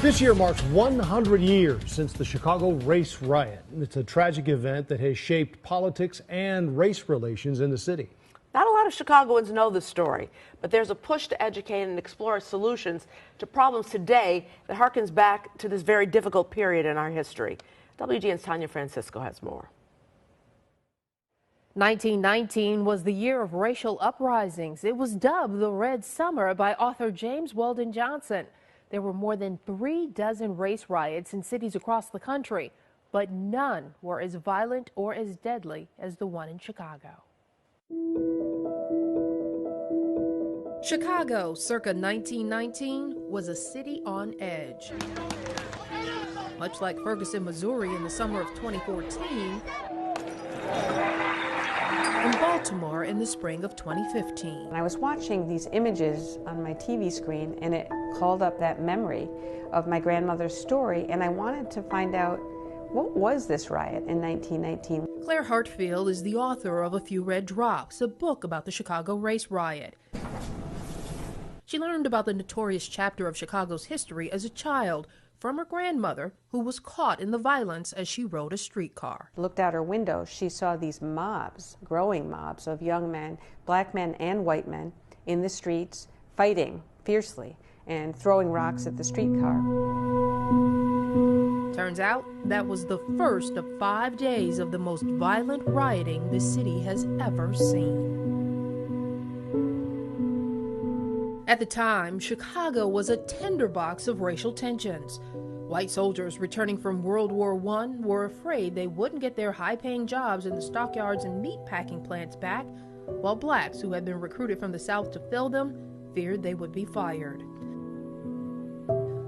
This year marks 100 years since the Chicago race riot. It's a tragic event that has shaped politics and race relations in the city. Not a lot of Chicagoans know this story, but there's a push to educate and explore solutions to problems today that harkens back to this very difficult period in our history. WGN's Tanya Francisco has more. 1919 was the year of racial uprisings. It was dubbed the Red Summer by author James Weldon Johnson. There were more than 36 race riots in cities across the country, but none were as violent or as deadly as the one in Chicago. Chicago, circa 1919, was a city on edge. Much like Ferguson, Missouri in the summer of 2014, and Baltimore in the spring of 2015. I was watching these images on my TV screen, and it called up that memory of my grandmother's story, and I wanted to find out, what was this riot in 1919? Claire Hartfield is the author of A Few Red Drops, a book about the Chicago race riot. She learned about the notorious chapter of Chicago's history as a child from her grandmother, who was caught in the violence as she rode a streetcar. Looked out her window, she saw these mobs, growing mobs of young men, black men and white men, in the streets, fighting fiercely and throwing rocks at the streetcar. Turns out that was the first of 5 days of the most violent rioting the city has ever seen. At the time, Chicago was a tinderbox of racial tensions. White soldiers returning from World War I were afraid they wouldn't get their high-paying jobs in the stockyards and meat-packing plants back, while blacks who had been recruited from the South to fill them feared they would be fired.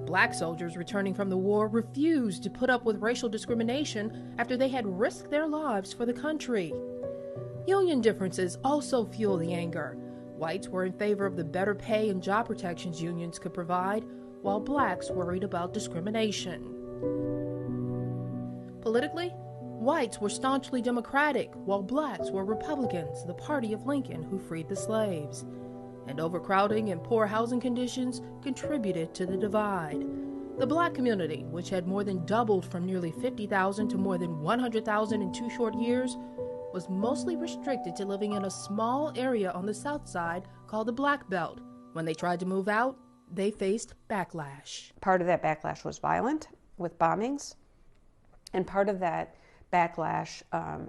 Black soldiers returning from the war refused to put up with racial discrimination after they had risked their lives for the country. Union differences also fueled the anger. Whites were in favor of the better pay and job protections unions could provide, while blacks worried about discrimination. Politically, whites were staunchly Democratic, while blacks were Republicans, the party of Lincoln who freed the slaves. And overcrowding and poor housing conditions contributed to the divide. The black community, which had more than doubled from nearly 50,000 to more than 100,000 in 2 short years, was mostly restricted to living in a small area on the south side called the Black Belt. When they tried to move out, they faced backlash. Part of that backlash was violent, with bombings, and part of that backlash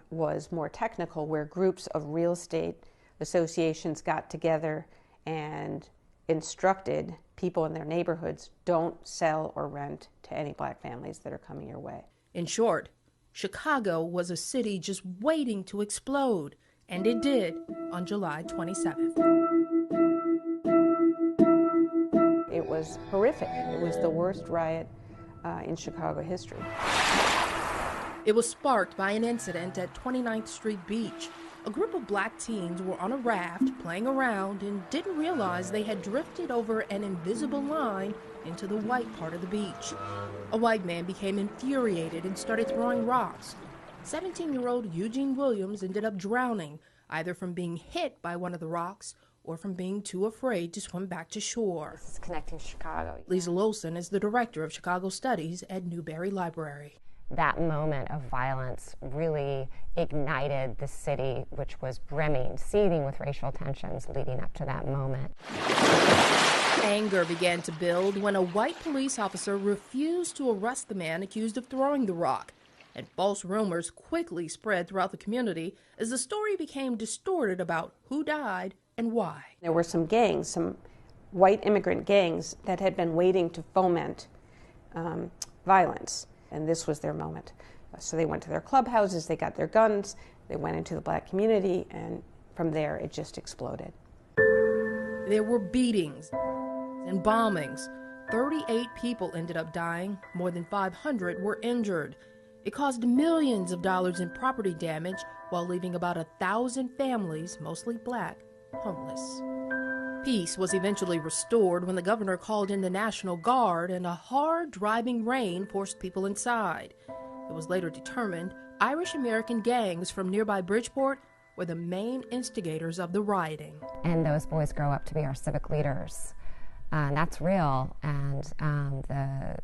was more technical, where groups of real estate associations got together and instructed people in their neighborhoods, don't sell or rent to any black families that are coming your way. In short, Chicago was a city just waiting to explode, and it did on July 27th. It was horrific. It was the worst riot in Chicago history. It was sparked by an incident at 29th Street Beach. A group of black teens were on a raft playing around and didn't realize they had drifted over an invisible line into the white part of the beach. A white man became infuriated and started throwing rocks. 17-year-old Eugene Williams ended up drowning, either from being hit by one of the rocks or from being too afraid to swim back to shore. This is connecting Chicago. Lisa Lolson is the director of Chicago Studies at Newberry Library. That moment of violence really ignited the city, which was brimming, seething with racial tensions leading up to that moment. Anger began to build when a white police officer refused to arrest the man accused of throwing the rock, and false rumors quickly spread throughout the community as the story became distorted about who died and why. There were some gangs, some white immigrant gangs that had been waiting to foment violence, and this was their moment. So they went to their clubhouses, they got their guns, they went into the black community, and from there it just exploded. There were beatings and bombings. 38 people ended up dying, more than 500 were injured. It caused millions of dollars in property damage while leaving about 1,000 families, mostly black, homeless. Peace was eventually restored when the governor called in the National Guard and a hard driving rain forced people inside. It was later determined Irish-American gangs from nearby Bridgeport were the main instigators of the rioting. And those boys grow up to be our civic leaders. That's real, and the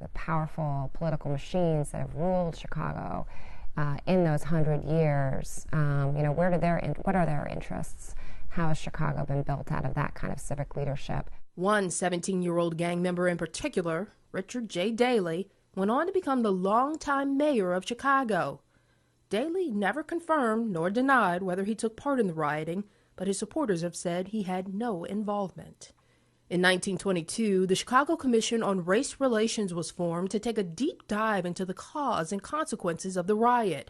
the powerful political machines that have ruled Chicago in those 100 years, what are their interests? How has Chicago been built out of that kind of civic leadership? One 17-year-old gang member in particular, Richard J. Daley, went on to become the longtime mayor of Chicago. Daley never confirmed nor denied whether he took part in the rioting, but his supporters have said he had no involvement. In 1922, the Chicago Commission on Race Relations was formed to take a deep dive into the cause and consequences of the riot.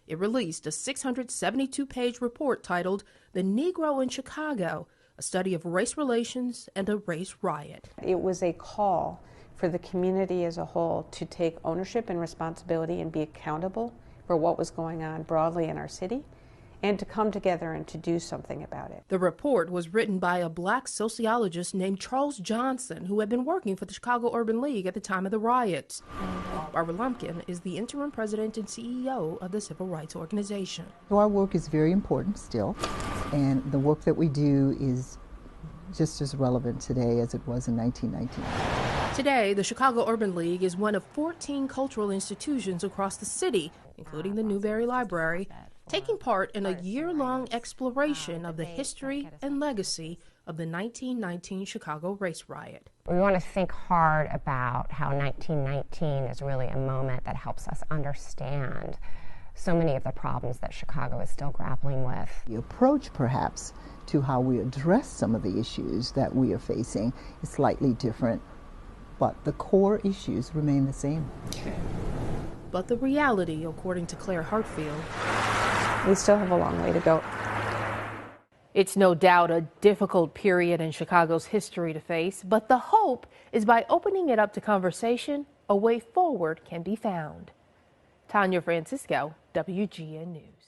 It released a 672-page report titled The Negro in Chicago, a study of race relations and a race riot. It was a call for the community as a whole to take ownership and responsibility and be accountable for what was going on broadly in our city, and to come together and to do something about it. The report was written by a black sociologist named Charles Johnson, who had been working for the Chicago Urban League at the time of the riots. Barbara Lumpkin is the interim president and CEO of the civil rights organization. So our work is very important still, and the work that we do is just as relevant today as it was in 1919. Today, the Chicago Urban League is one of 14 cultural institutions across the city, including the Newberry Library, taking part in a year-long exploration of the history and legacy of the 1919 Chicago race riot. We want to think hard about how 1919 is really a moment that helps us understand so many of the problems that Chicago is still grappling with. The approach, perhaps, to how we address some of the issues that we are facing is slightly different, but the core issues remain the same. But the reality, according to Claire Hartfield, We still have a long way to go. it's no doubt a difficult period in Chicago's history to face, but the hope is by opening it up to conversation, a way forward can be found. Tanya Francisco, WGN News.